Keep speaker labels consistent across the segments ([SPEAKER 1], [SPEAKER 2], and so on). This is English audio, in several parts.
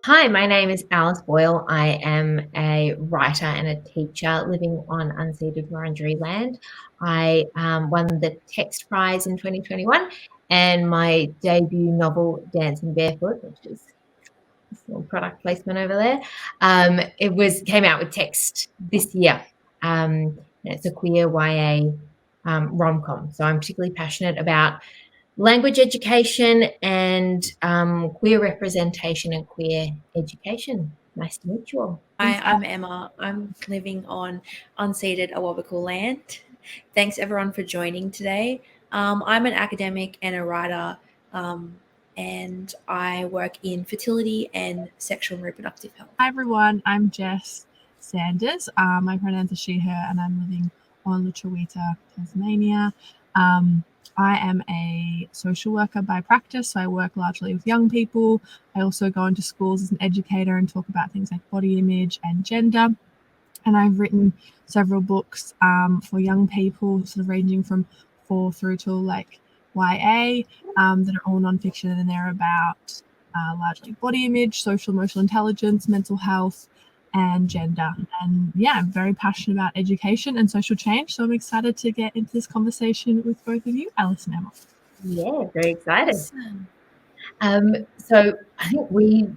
[SPEAKER 1] Hi, my name is Alice Boyle. I am a writer and a teacher living on unceded Wurundjeri land. I won the Text Prize in 2021, and my debut novel, Dancing Barefoot, which is a small product placement over there, came out with Text this year. And it's a queer YA rom-com. So I'm particularly passionate about language education and queer representation and queer education. Nice to meet you all.
[SPEAKER 2] Hi, I'm Emma. I'm living on unceded Awabakal land. Thanks everyone for joining today. I'm an academic and a writer, and I work in fertility and sexual and reproductive health.
[SPEAKER 3] Hi everyone, I'm Jess Sanders. My pronouns are she, her, and I'm living on Lutruwita, Tasmania. I am a social worker by practice, so I work largely with young people. I also go into schools as an educator and talk about things like body image and gender. And I've written several books for young people, sort of ranging from 4 through to like YA, that are all nonfiction, and they're about largely body image, social emotional intelligence, mental health, and gender. And yeah, I'm very passionate about education and social change, so I'm excited to get into this conversation with both of you, Alice and Emma.
[SPEAKER 1] Yeah, very excited. So I think we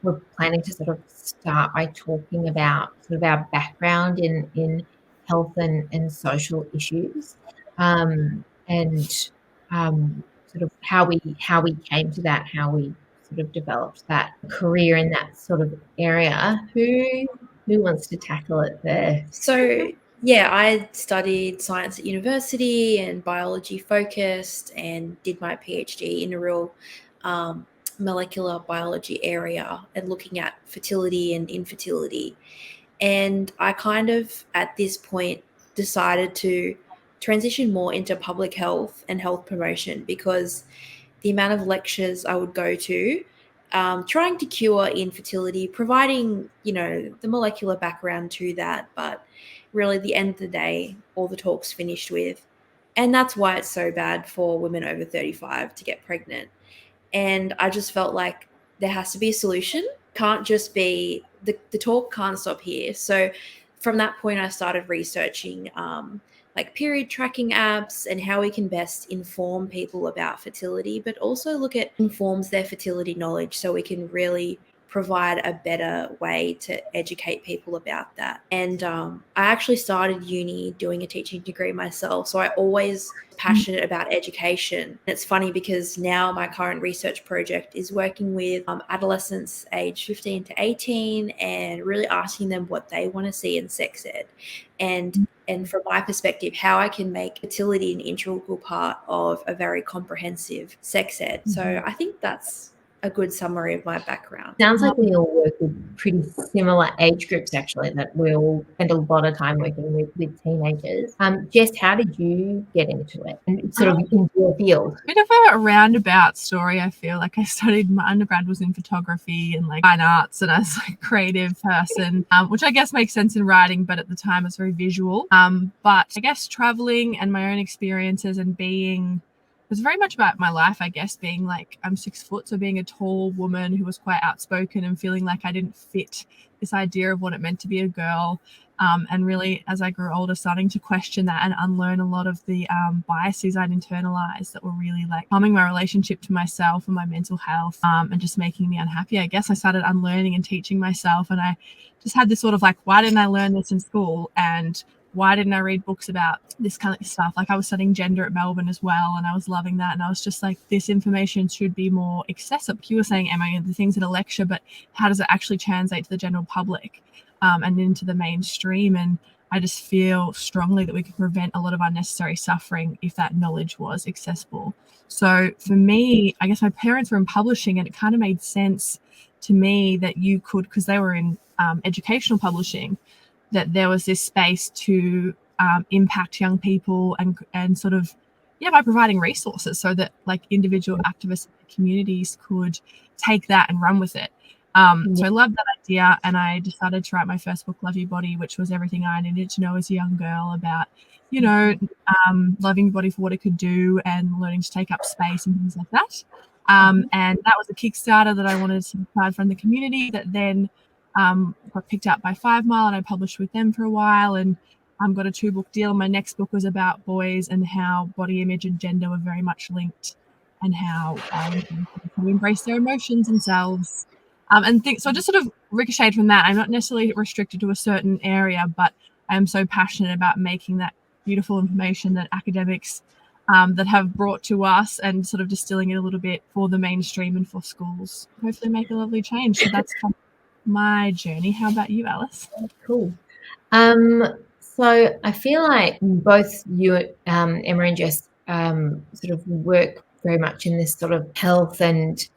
[SPEAKER 1] were planning to sort of start by talking about sort of our background in health and social issues, and sort of how we came to that, how we sort of developed that career in that sort of area. Who wants to tackle it there?
[SPEAKER 2] So yeah, I studied science at university and biology focused, and did my PhD in a real molecular biology area and looking at fertility and infertility. And I kind of at this point decided to transition more into public health and health promotion, because the amount of lectures I would go to, trying to cure infertility, providing, the molecular background to that. But really, at the end of the day, all the talks finished with, and that's why it's so bad for women over 35 to get pregnant. And I just felt like there has to be a solution. Can't just be, the talk can't stop here. So from that point, I started researching like period tracking apps and how we can best inform people about fertility, but also look at informs their fertility knowledge, so we can really provide a better way to educate people about that. And I actually started uni doing a teaching degree myself, so I always passionate about education. It's funny because now my current research project is working with adolescents aged 15 to 18 and really asking them what they want to see in sex ed. And from my perspective, how I can make fertility an integral part of a very comprehensive sex ed. So I think that's a good summary of my background.
[SPEAKER 1] Sounds like we all work with pretty similar age groups, actually, that we all spend a lot of time working with teenagers. Jess, how did you get into it and sort of into your field?
[SPEAKER 3] Bit of a roundabout story, I feel. Like I studied, my undergrad was in photography and like fine arts, and I was like a creative person, which I guess makes sense in writing, but at the time it's very visual. But I guess traveling and my own experiences and being, it was very much about my life, I guess, being like, I'm 6 foot, so being a tall woman who was quite outspoken and feeling like I didn't fit this idea of what it meant to be a girl. And really, as I grew older, starting to question that and unlearn a lot of the biases I'd internalized that were really like harming my relationship to myself and my mental health, and just making me unhappy. I guess I started unlearning and teaching myself, and I just had this sort of like, why didn't I learn this in school? And why didn't I read books about this kind of stuff? Like I was studying gender at Melbourne as well, and I was loving that. And I was just like, this information should be more accessible. You were saying, Emma, the things in a lecture, but how does it actually translate to the general public and into the mainstream? And I just feel strongly that we could prevent a lot of unnecessary suffering if that knowledge was accessible. So for me, I guess my parents were in publishing, and it kind of made sense to me that you could, because they were in educational publishing, that there was this space to impact young people and sort of, by providing resources so that like individual activists and communities could take that and run with it. So I loved that idea, and I decided to write my first book, Love Your Body, which was everything I needed to know as a young girl about, loving your body for what it could do and learning to take up space and things like that. And that was a Kickstarter that I wanted to crowdfund the community that then got picked up by 5 Mile, and I published with them for a while and got a 2-book deal. My next book was about boys and how body image and gender were very much linked, and how we embrace their emotions and selves. So I just sort of ricocheted from that. I'm not necessarily restricted to a certain area, but I am so passionate about making that beautiful information that academics that have brought to us and sort of distilling it a little bit for the mainstream and for schools, hopefully make a lovely change. So that's kind of my journey. How about you, Alice?
[SPEAKER 1] Cool. So I feel like both you, Emma and Jess, sort of work very much in this sort of health and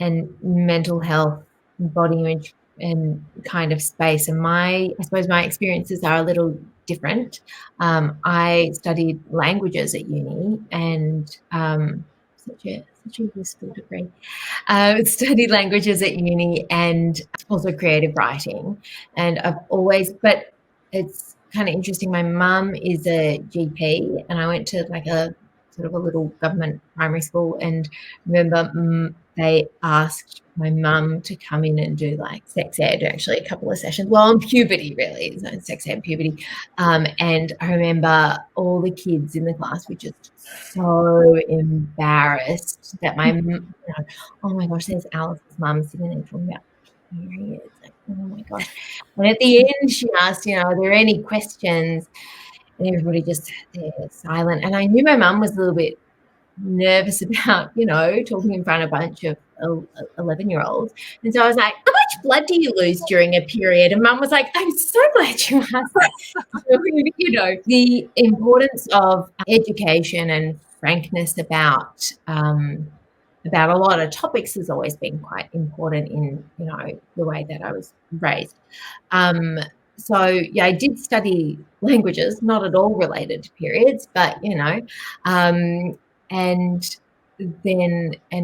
[SPEAKER 1] mental health, body image and kind of space. And I suppose my experiences are a little different. I studied languages at uni, and such a useful degree. Studied languages at uni and also creative writing. And but it's kind of interesting. My mum is a GP, and I went to like a sort of a little government primary school, and remember they asked my mum to come in and do like sex ed, actually a couple of sessions. Well, on puberty, really, so sex ed, puberty. And I remember all the kids in the class were just so embarrassed that oh my gosh, there's Alice's mum sitting there talking about periods. Like, oh my gosh. And at the end, she asked, are there any questions? And everybody just sat there silent. And I knew my mum was a little bit nervous about, talking in front of a bunch of 11-year-olds. And so I was like, how much blood do you lose during a period? And Mum was like, I'm so glad you asked that. So, the importance of education and frankness about a lot of topics has always been quite important in, the way that I was raised. So, I did study languages, not at all related to periods, but, and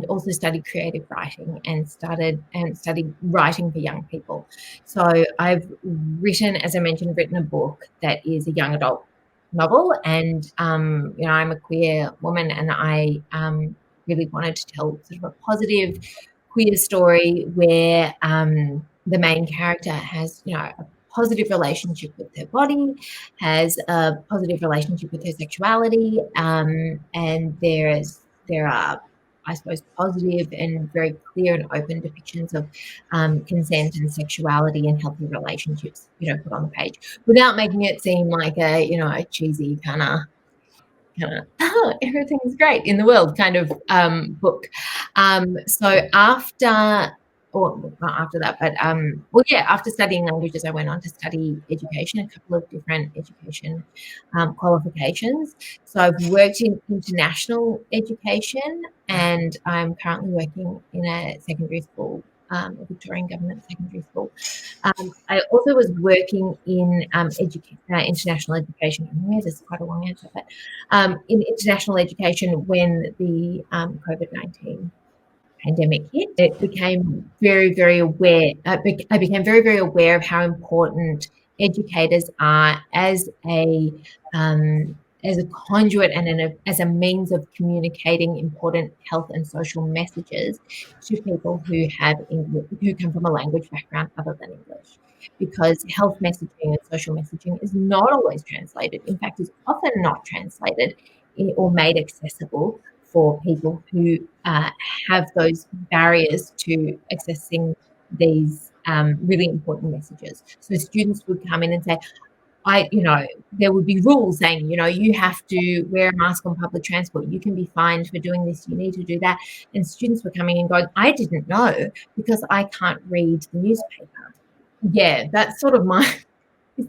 [SPEAKER 1] also studied creative writing and studied writing for young people. So I've written a book that is a young adult novel, and I'm a queer woman, and I really wanted to tell sort of a positive queer story where the main character has a positive relationship with her body, has a positive relationship with her sexuality, and there are, I suppose, positive and very clear and open depictions of consent and sexuality and healthy relationships, put on the page, without making it seem like a cheesy kind of everything's great in the world kind of book. So after studying languages, I went on to study education, a couple of different education qualifications. So I've worked in international education, and I'm currently working in a secondary school, a Victorian government secondary school. I also was working in international education. This is quite a long answer, but in international education when the COVID-19 pandemic hit, it became very, very aware. I became very, very aware of how important educators are as a conduit and as a means of communicating important health and social messages to people who come from a language background other than English. Because health messaging and social messaging is not always translated. In fact, is often not translated or made accessible for people who have those barriers to accessing these really important messages. So students would come in and say, there would be rules saying, you have to wear a mask on public transport. You can be fined for doing this. You need to do that. And students were coming and going, I didn't know because I can't read the newspaper. Yeah, that's sort of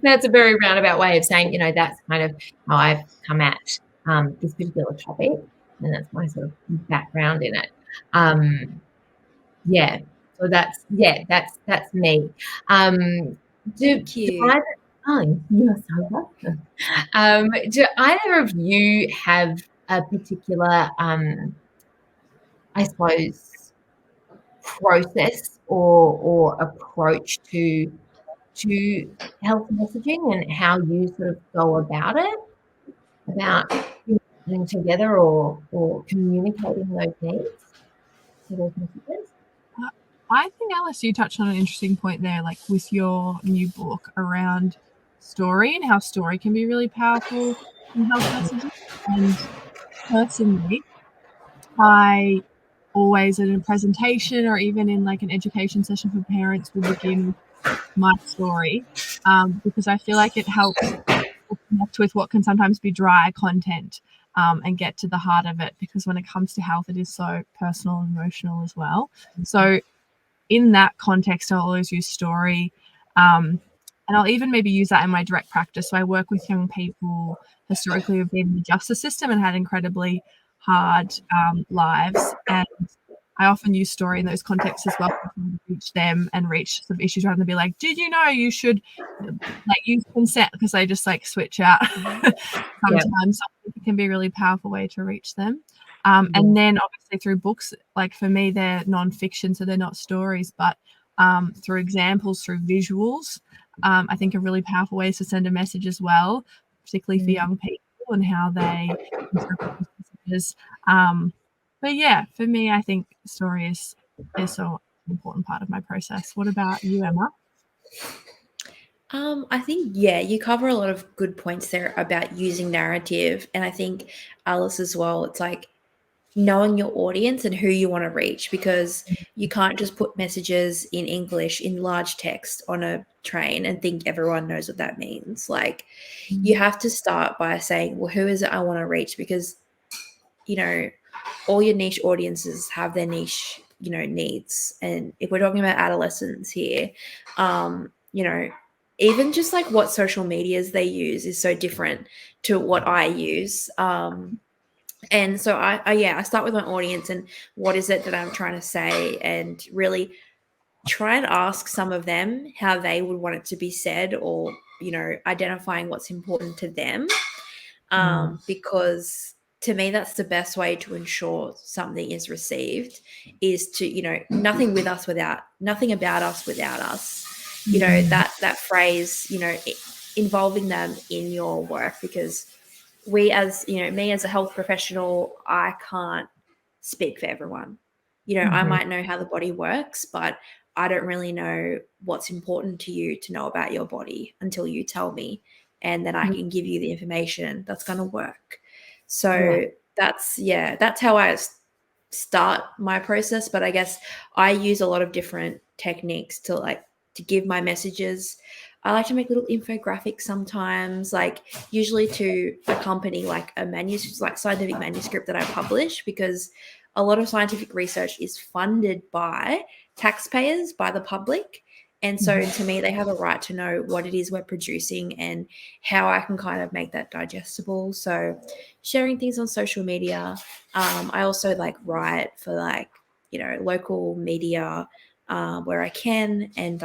[SPEAKER 1] that's a very roundabout way of saying, that's kind of how I've come at this particular topic. And that's my sort of background in it. So that's me.
[SPEAKER 2] Thank you.
[SPEAKER 1] You're so welcome. Do either of you have a particular, I suppose, process or approach to health messaging and how you sort of go about it, about getting together or communicating those needs? for those messages?
[SPEAKER 3] I think, Alice, you touched on an interesting point there, like with your new book around story and how story can be really powerful in health messages. And personally, I always in a presentation or even in like an education session for parents will begin with my story, because I feel like it helps connect with what can sometimes be dry content, and get to the heart of it, because when it comes to health, it is so personal and emotional as well. So in that context, I'll always use story. And I'll even maybe use that in my direct practice. So I work with young people historically who've been in the justice system and had incredibly hard lives. And I often use story in those contexts as well to reach them and reach some issues rather than be like, did you know you should like use consent? Because they just like switch out sometimes. So I think it can be a really powerful way to reach them. And then obviously through books, like for me, they're nonfiction, so they're not stories, but through examples, through visuals, I think are really powerful ways to send a message as well, particularly for young people and how they interpret these messages. But yeah, for me, I think story is so an important part of my process. What about you, Emma?
[SPEAKER 2] I think, yeah, you cover a lot of good points there about using narrative. And I think Alice as well, it's like knowing your audience and who you want to reach, because you can't just put messages in English in large text on a train and think everyone knows what that means. Like you have to start by saying, well, who is it I want to reach? Because, you know, all your niche audiences have their niche, you know, needs. And if we're talking about adolescents here, you know, even just like what social medias they use is so different to what I use. And so I start with my audience and what is it that I'm trying to say, and really try and ask some of them how they would want it to be said, or, you know, identifying what's important to them. Because to me, that's the best way to ensure something is received, is to, you know, nothing about us without us. You know, that phrase, you know, involving them in your work, because we, as, you know, me as a health professional, I can't speak for everyone. You know, I might know how the body works, but I don't really know what's important to you to know about your body until you tell me, and then I can give you the information that's going to work. So that's how I start my process. But I guess I use a lot of different techniques to give my messages. I like to make little infographics sometimes, like usually to accompany like a manuscript, like scientific manuscript that I publish, because a lot of scientific research is funded by taxpayers, by the public. And so to me, they have a right to know what it is we're producing and how I can kind of make that digestible. So sharing things on social media. I also like write for like, you know, local media, where I can, and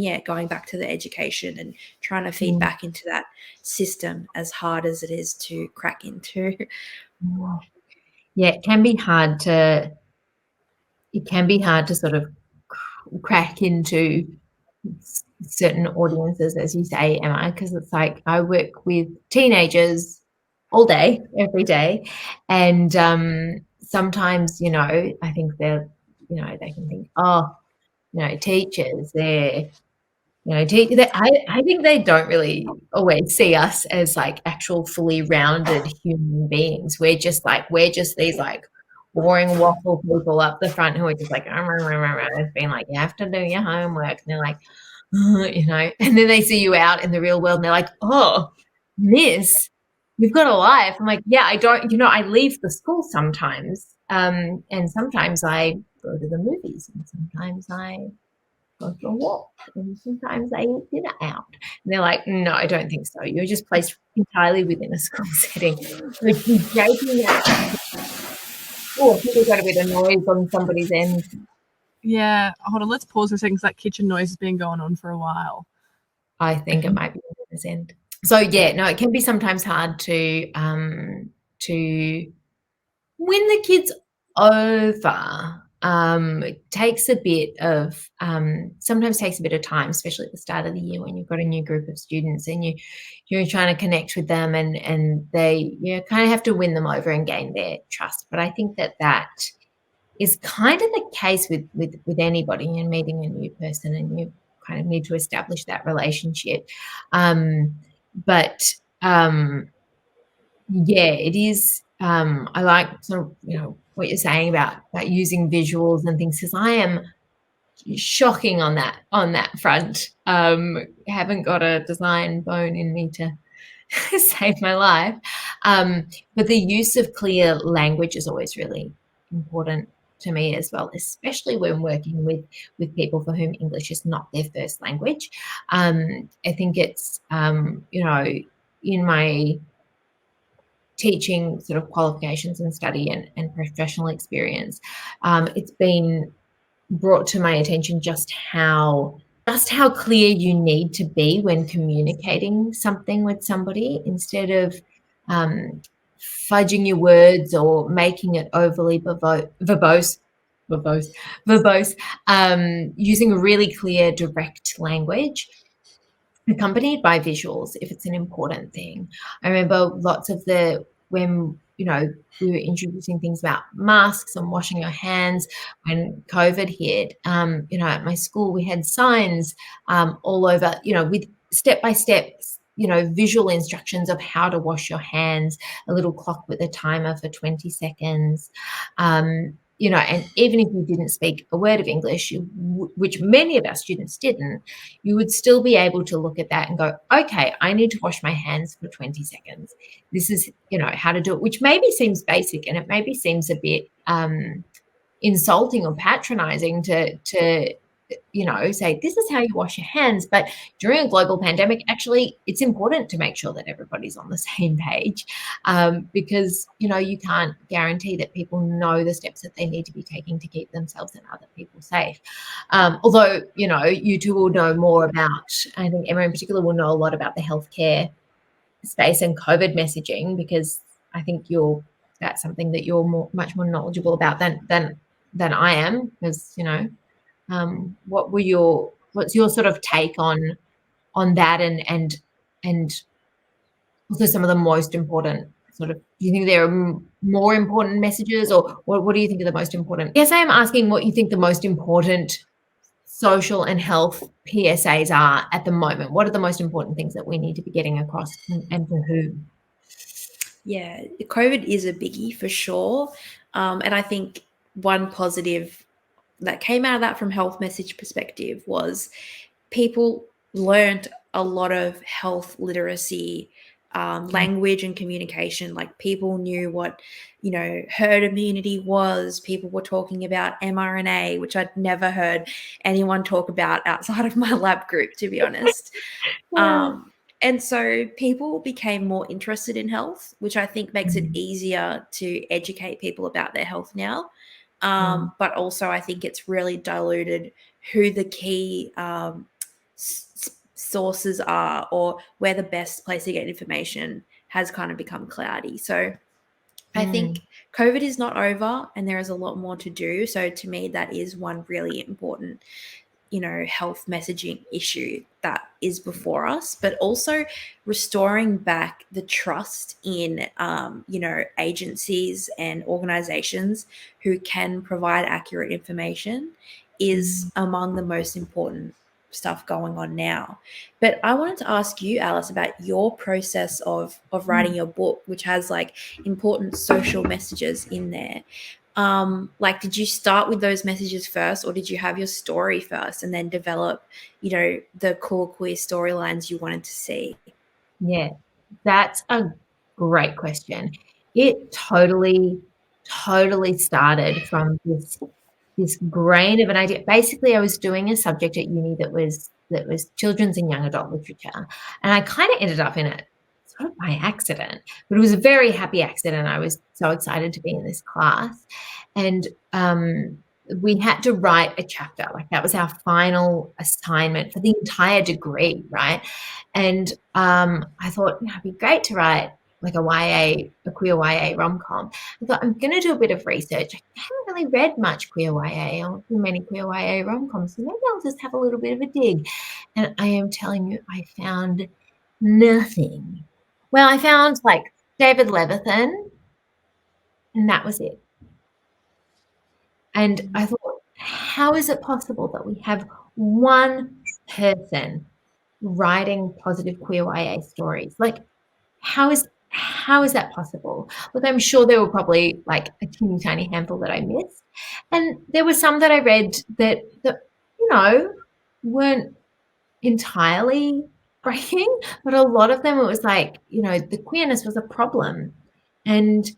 [SPEAKER 2] yeah, going back to the education and trying to feed back into that system, as hard as it is to crack into.
[SPEAKER 1] Yeah, it can be hard to sort of crack into certain audiences, as you say, Emma, because it's like I work with teenagers all day, every day, and sometimes, you know, I think they're, you know, they can think, oh, you know, teachers, they're, you know, I think they don't really always see us as like actual fully rounded human beings. We're just these like boring waffle people up the front who are just like, being like, you have to do your homework. And they're like, you know, and then they see you out in the real world and they're like, oh, miss, you've got a life. I'm like, yeah, I don't, you know, I leave the school sometimes. And sometimes I go to the movies, and sometimes I go for a walk, and sometimes I eat dinner out. And they're like, no, I don't think so. You're just placed entirely within a school setting. Like, breaking out. Oh, I think we've got a bit of noise on somebody's end.
[SPEAKER 3] Yeah, hold on, let's pause for a second because that kitchen noise has been going on for a while.
[SPEAKER 1] I think it might be on this end. So yeah, no, it can be sometimes hard to win the kids over. It takes a bit of sometimes takes a bit of time, especially at the start of the year when you've got a new group of students and you're trying to connect with them, and they, you kind of have to win them over and gain their trust. But I think that is kind of the case with anybody in meeting a new person, and you kind of need to establish that relationship. But yeah, it is. I like sort of, what you're saying about using visuals and things, because I am shocking on that front. Haven't got a design bone in me to save my life. But the use of clear language is always really important to me as well, especially when working with people for whom English is not their first language. I think it's, in my teaching sort of qualifications and study and professional experience, it's been brought to my attention just how clear you need to be when communicating something with somebody, instead of fudging your words or making it overly verbose, using a really clear, direct language accompanied by visuals if it's an important thing. I remember when we were introducing things about masks and washing your hands when COVID hit. At my school we had signs all over, with step-by-step, visual instructions of how to wash your hands, a little clock with a timer for 20 seconds. And even if you didn't speak a word of English, which many of our students didn't, you would still be able to look at that and go, okay, I need to wash my hands for 20 seconds. This is, how to do it, which maybe seems basic, and it maybe seems a bit insulting or patronizing to say this is how you wash your hands. But during a global pandemic, actually, it's important to make sure that everybody's on the same page, because, you can't guarantee that people know the steps that they need to be taking to keep themselves and other people safe. Although, you two will know more about, I think Emma in particular will know a lot about the healthcare space and COVID messaging, because I think that's something that you're much more knowledgeable about than I am, because, what's your sort of take on that, and also some of the most important do you think there are more important messages, or what do you think are the most important? Yes, I am asking what you think the most important social and health PSAs are at the moment. What are the most important things that we need to be getting across, and to whom?
[SPEAKER 2] Yeah, COVID is a biggie for sure. And I think one positive that came out of that from health message perspective was people learned a lot of health literacy, language and communication. Like, people knew what, herd immunity was. People were talking about mRNA, which I'd never heard anyone talk about outside of my lab group, to be honest.
[SPEAKER 1] Yeah.
[SPEAKER 2] And so people became more interested in health, which I think makes it easier to educate people about their health now. But also I think it's really diluted who the key sources are, or where the best place to get information has kind of become cloudy. So I think COVID is not over, and there is a lot more to do. So to me, that is one really important health messaging issue that is before us, but also restoring back the trust in, agencies and organizations who can provide accurate information is among the most important stuff going on now. But I wanted to ask you, Alice, about your process of writing your book, which has like important social messages in there. Did you start with those messages first, or did you have your story first and then develop, the cool queer storylines you wanted to see?
[SPEAKER 1] Yeah, that's a great question. It totally started from this grain of an idea. Basically, I was doing a subject at uni that was children's and young adult literature, and I kind of ended up in it sort of by accident, but it was a very happy accident. I was so excited to be in this class, and we had to write a chapter. Like, that was our final assignment for the entire degree, right? And I thought, it'd be great to write like a queer YA rom-com. I thought, I'm going to do a bit of research. I haven't really read much queer YA or many queer YA rom-coms, so maybe I'll just have a little bit of a dig. And I am telling you, I found nothing. Well, I found like David Levithan, and that was it. And I thought, how is it possible that we have one person writing positive queer YA stories? Like, how is that possible? Look, I'm sure there were probably like a teeny tiny handful that I missed. And there were some that I read that weren't entirely breaking, but a lot of them it was like, the queerness was a problem. And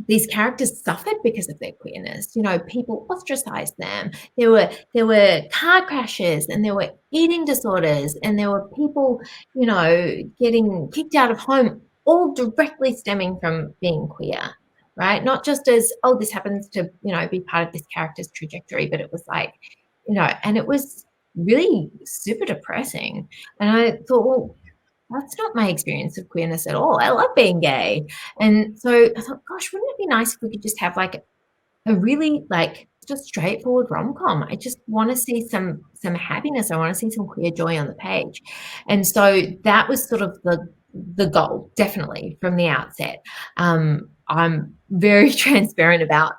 [SPEAKER 1] these characters suffered because of their queerness. People ostracized them. There were car crashes, and there were eating disorders, and there were people, getting kicked out of home, all directly stemming from being queer, right? Not just as, oh, this happens to, be part of this character's trajectory, but it was like, and it was really super depressing. And I thought, well, that's not my experience of queerness at all. I love being gay. And so I thought, gosh, wouldn't it be nice if we could just have like a really like just straightforward rom-com? I just want to see some happiness. I want to see some queer joy on the page. And so that was sort of the goal, definitely from the outset. I'm very transparent about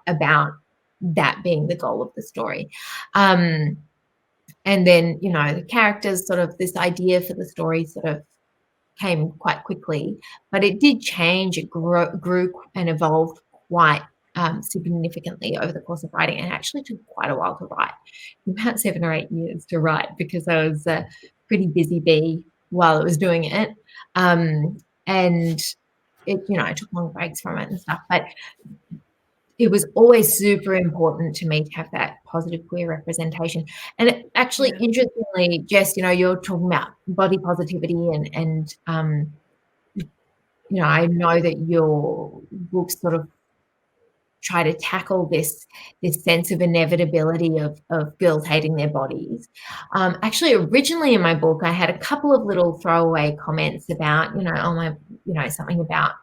[SPEAKER 1] that being the goal of the story. And then, the characters, sort of this idea for the story sort of came quite quickly, but it did change. It grew and evolved quite significantly over the course of writing, and it actually took quite a while to write, about 7 or 8 years to write, because I was a pretty busy bee while I was doing it. And it, I took long breaks from it and stuff, but it was always super important to me to have that positive queer representation. And it actually, interestingly, Jess, you're talking about body positivity and I know that your books sort of try to tackle this sense of inevitability of girls hating their bodies. Actually, originally in my book, I had a couple of little throwaway comments about, something about,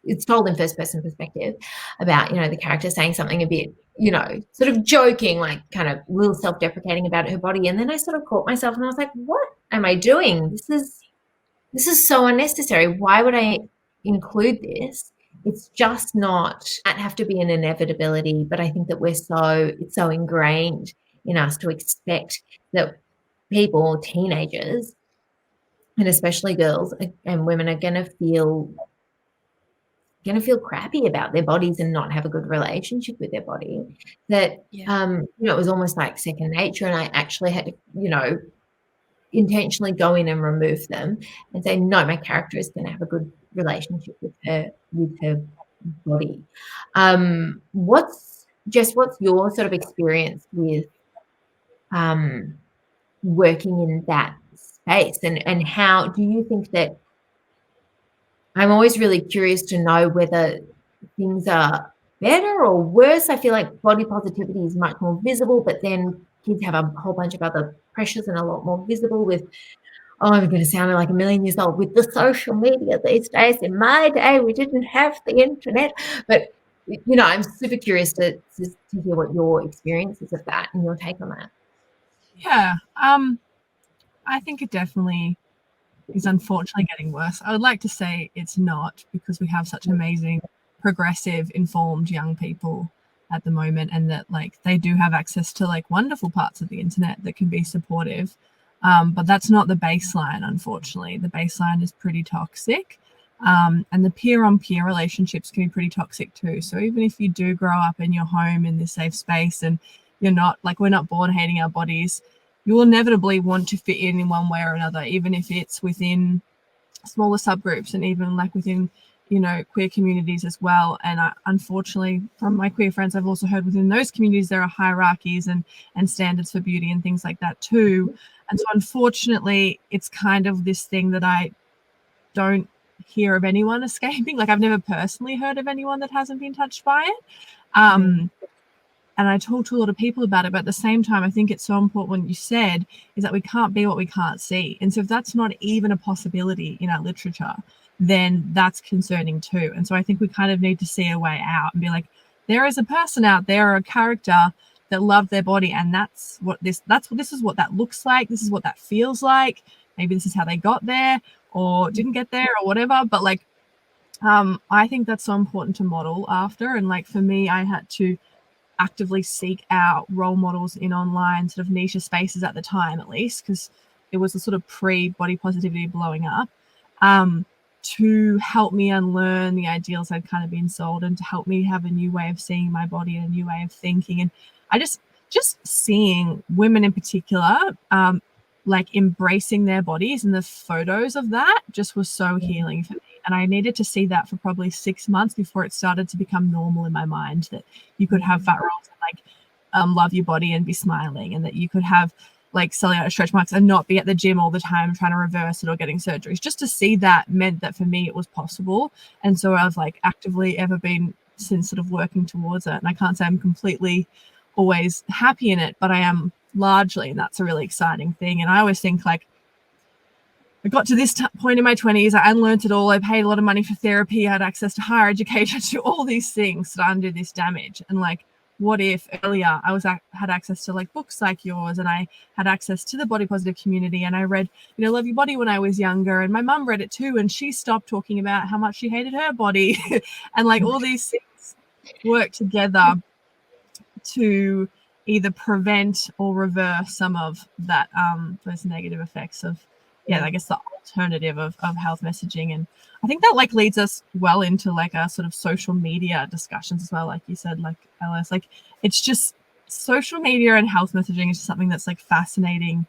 [SPEAKER 1] it's told in first person perspective, about, the character saying something a bit, sort of joking, like kind of a little self-deprecating about her body. And then I sort of caught myself and I was like, what am I doing? This is so unnecessary. Why would I include this? It's just not, that have to be an inevitability, but I think that it's so ingrained in us to expect that people, teenagers, and especially girls and women, are going to feel crappy about their bodies and not have a good relationship with their body, that it was almost like second nature. And I actually had to intentionally go in and remove them and say, no, my character is going to have a good relationship with her body. What's your sort of experience with working in that space, and how do you think that, I'm always really curious to know whether things are better or worse. I feel like body positivity is much more visible, but then kids have a whole bunch of other pressures and a lot more visible with, I'm going to sound like a million years old, with the social media these days. In my day, we didn't have the internet. But, I'm super curious to hear what your experience is of that and your take on that.
[SPEAKER 3] Yeah, I think it definitely is unfortunately getting worse. I would like to say it's not, because we have such amazing, progressive, informed young people at the moment, and that like they do have access to like wonderful parts of the internet that can be supportive. But that's not the baseline, unfortunately. The baseline is pretty toxic. And the peer-on-peer relationships can be pretty toxic too. So even if you do grow up in your home in this safe space and you're not, like, we're not born hating our bodies, you will inevitably want to fit in one way or another, even if it's within smaller subgroups and even like within, queer communities as well. And unfortunately, from my queer friends, I've also heard within those communities there are hierarchies and standards for beauty and things like that too. And so unfortunately, it's kind of this thing that I don't hear of anyone escaping. Like, I've never personally heard of anyone that hasn't been touched by it. And I talk to a lot of people about it, but at the same time, I think it's so important what you said, is that we can't be what we can't see. And so if that's not even a possibility in our literature, then that's concerning too. And so I think we kind of need to see a way out and be like, there is a person out there, or a character that loved their body, and this is what that looks like. This is what that feels like. Maybe this is how they got there or didn't get there or whatever. But like, I think that's so important to model after. And like, for me, I had to actively seek out role models in online sort of niche spaces at the time, at least, because it was the sort of pre-body positivity blowing up, to help me unlearn the ideals I'd kind of been sold, and to help me have a new way of seeing my body and a new way of thinking. And I just seeing women in particular like embracing their bodies, and the photos of that just was so healing for me. And I needed to see that for probably 6 months before it started to become normal in my mind, that you could have fat rolls and like love your body and be smiling, and that you could have like cellulite stretch marks and not be at the gym all the time trying to reverse it or getting surgeries. Just to see that meant that for me it was possible. And so I've like actively ever been since sort of working towards it. And I can't say I'm completely always happy in it, but I am largely, and that's a really exciting thing. And I always think like, I got to this point in my 20s, I unlearned it all. I paid a lot of money for therapy. I had access to higher education, to all these things to undo this damage. And like, what if earlier I had access to like books like yours, and I had access to the body positive community, and I read, you know, Love Your Body when I was younger, and my mum read it too, and she stopped talking about how much she hated her body. And like all these things work together to either prevent or reverse some of that those negative effects of I guess the alternative of health messaging. And I think that like leads us well into like a sort of social media discussions as well, like you said, like Alice, like it's just social media and health messaging is just something that's like fascinating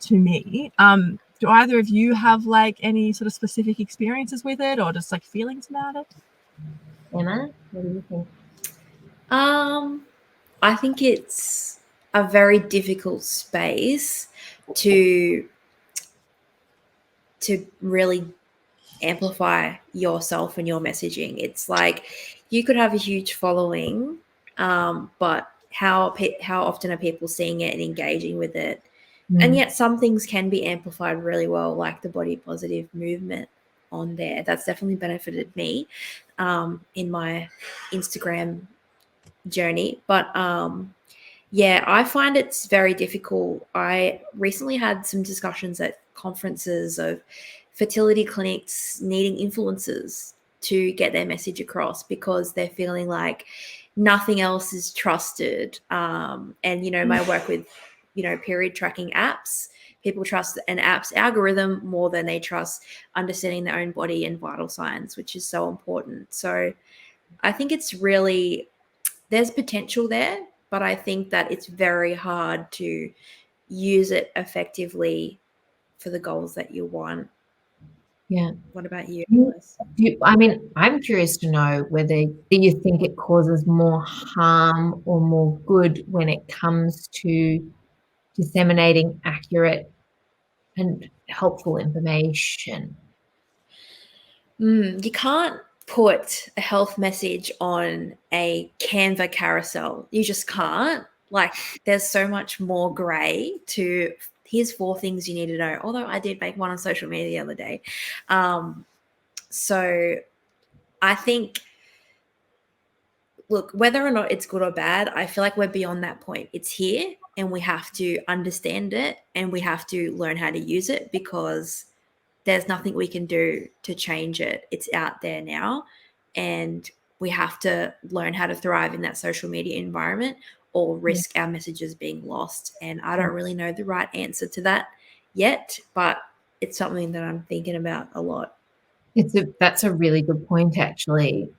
[SPEAKER 3] to me. Do either of you have like any sort of specific experiences with it, or just like feelings about it?
[SPEAKER 1] Emma, what do you think?
[SPEAKER 2] I think it's a very difficult space to really amplify yourself and your messaging. It's like you could have a huge following, but how often are people seeing it and engaging with it? And yet some things can be amplified really well, like the body positive movement on there. That's definitely benefited me in my Instagram journey. But I find it's very difficult. I recently had some discussions at conferences of fertility clinics needing influencers to get their message across, because they're feeling like nothing else is trusted. And, you know, my work with, you know, period tracking apps, people trust an app's algorithm more than they trust understanding their own body and vital signs, which is so important. So I think it's really, there's potential there, but I think that it's very hard to use it effectively for the goals that you want.
[SPEAKER 1] Yeah.
[SPEAKER 2] What about you?
[SPEAKER 1] I mean, I'm curious to know whether you think it causes more harm or more good when it comes to disseminating accurate and helpful information.
[SPEAKER 2] You can't put a health message on a Canva carousel. You just can't. Like, there's so much more gray to, here's 4 things you need to know. Although I did make one on social media the other day. So I think, look, whether or not it's good or bad, I feel like we're beyond that point. It's here and we have to understand it and we have to learn how to use it, because there's nothing we can do to change it. It's out there now, and we have to learn how to thrive in that social media environment or risk our messages being lost. And I don't really know the right answer to that yet, but it's something that I'm thinking about a lot.
[SPEAKER 1] That's a really good point, actually,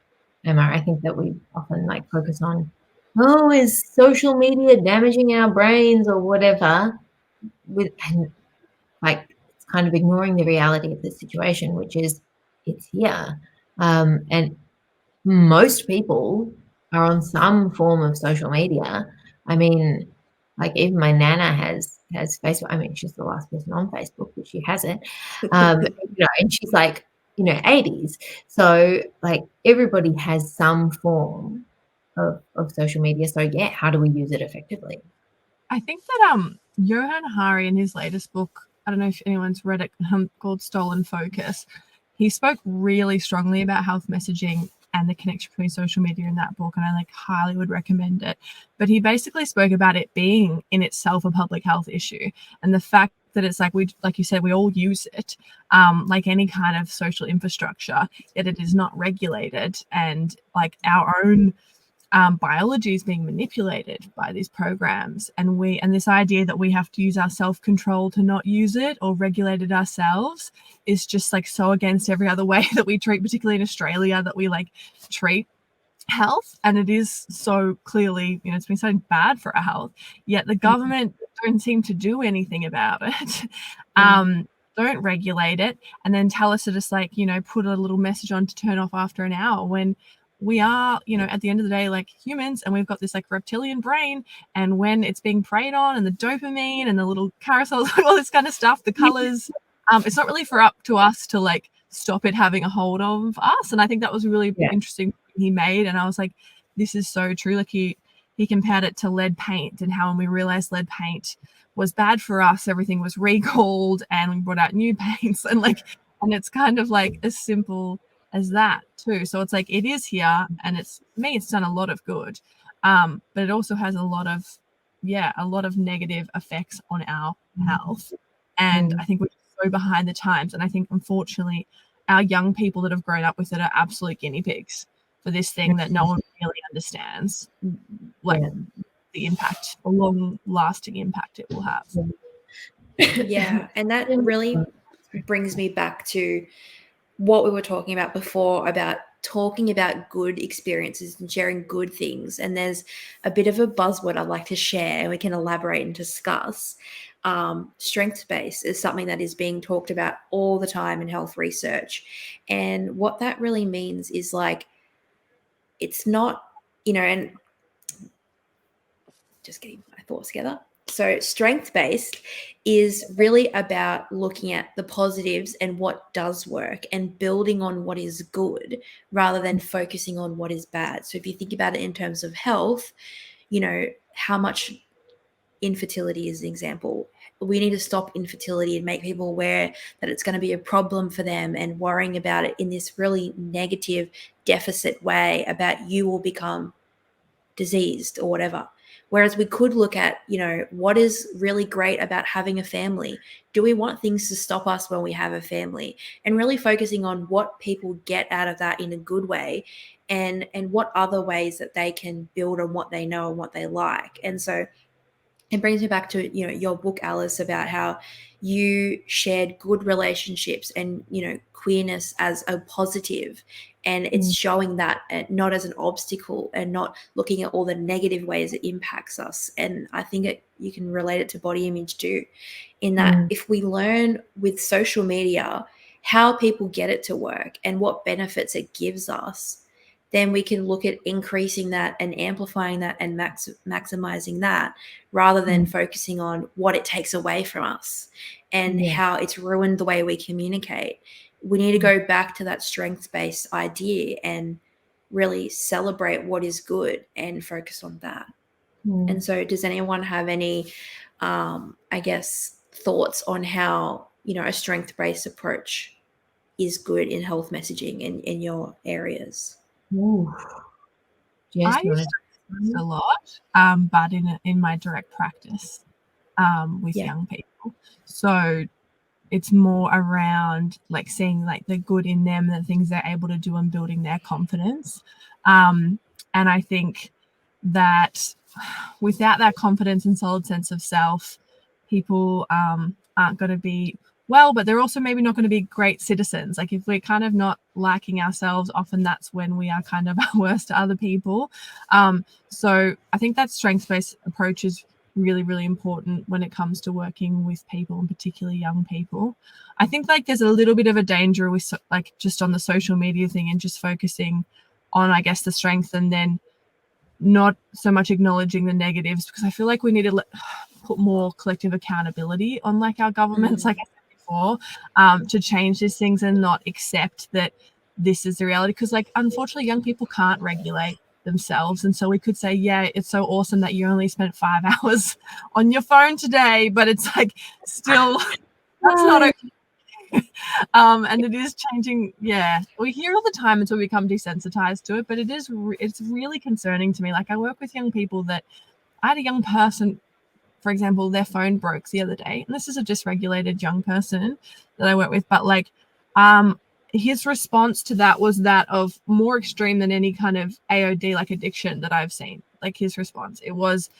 [SPEAKER 1] Emma. I think that we often like focus on, oh, is social media damaging our brains or whatever, and like it's kind of ignoring the reality of the situation, which is it's here, and most people are on some form of social media. I mean, like even my nana has Facebook. I mean, she's the last person on Facebook, but she has it. You know, and she's like, you know, 80s. So like everybody has some form of social media. So yeah, how do we use it effectively?
[SPEAKER 3] I think that Johann Hari, in his latest book, I don't know if anyone's read it, called Stolen Focus, he spoke really strongly about health messaging and the connection between social media in that book, and I like highly would recommend it. But he basically spoke about it being in itself a public health issue, and the fact that it's like, we, like you said, we all use it like any kind of social infrastructure, yet it is not regulated, and like our own biology is being manipulated by these programs, and this idea that we have to use our self-control to not use it or regulate it ourselves is just like so against every other way that we treat, particularly in Australia, that we like treat health. And it is so clearly, you know, it's been so bad for our health, yet the government don't seem to do anything about it. Don't regulate it, and then tell us to just like, you know, put a little message on to turn off after an hour, when we are, you know, at the end of the day, like humans, and we've got this like reptilian brain, and when it's being preyed on, and the dopamine and the little carousels, all this kind of stuff, the colors, it's not really up to us to like stop it having a hold of us. And I think that was a really interesting point he made, and I was like, this is so true. Like he compared it to lead paint, and how when we realized lead paint was bad for us, everything was recalled and we brought out new paints, and it's kind of like as simple as that too. So it's like, it is here, and it's done a lot of good, but it also has a lot of negative effects on our health. And I think we're so behind the times, and I think unfortunately our young people that have grown up with it are absolute guinea pigs for this thing that no one really understands, like the impact, a long-lasting impact it will have.
[SPEAKER 2] Yeah, and that really brings me back to what we were talking about before, about talking about good experiences and sharing good things. And there's a bit of a buzzword I'd like to share, and we can elaborate and discuss. Strengths-based is something that is being talked about all the time in health research. And what that really means is like, it's not, you know, and just getting my thoughts together. So strength-based is really about looking at the positives and what does work and building on what is good rather than focusing on what is bad. So if you think about it in terms of health, you know, how much infertility is an example. We need to stop infertility and make people aware that it's going to be a problem for them, and worrying about it in this really negative deficit way about you will become diseased or whatever. Whereas we could look at, you know, what is really great about having a family? Do we want things to stop us when we have a family? And really focusing on what people get out of that in a good way, and what other ways that they can build on what they know and what they like. And so it brings me back to, you know, your book, Alice, about how you shared good relationships and, you know, queerness as a positive, and it's showing that not as an obstacle, and not looking at all the negative ways it impacts us. And I think you can relate it to body image too, in that if we learn with social media how people get it to work and what benefits it gives us, then we can look at increasing that and amplifying that and maximizing that, rather than focusing on what it takes away from us and how it's ruined the way we communicate. We need to go back to that strengths-based idea and really celebrate what is good and focus on that. And so does anyone have any, I guess, thoughts on how, you know, a strength-based approach is good in health messaging in your areas?
[SPEAKER 3] Yes, I use a lot, but in my direct practice with young people. So it's more around like seeing like the good in them, the things they're able to do, and building their confidence. And I think that without that confidence and solid sense of self, people aren't going to be well, but they're also maybe not going to be great citizens. Like if we're kind of not liking ourselves, often that's when we are kind of our worst to other people. So I think that strengths-based approach is really, really important when it comes to working with people, and particularly young people. I think like there's a little bit of a danger with like just on the social media thing and just focusing on, I guess, the strength, and then not so much acknowledging the negatives, because I feel like we need to put more collective accountability on like our governments, like I said before, to change these things and not accept that this is the reality. Because like unfortunately young people can't regulate themselves, and so we could say, yeah, it's so awesome that you only spent 5 hours on your phone today, but it's like still that's not okay. And it is changing. Yeah, we hear all the time until we become desensitized to it, but it's really concerning to me. Like I work with young people that I had a young person, for example, their phone broke the other day, and this is a dysregulated young person that I work with, but like his response to that was that of more extreme than any kind of AOD like addiction that I've seen. Like his response, it was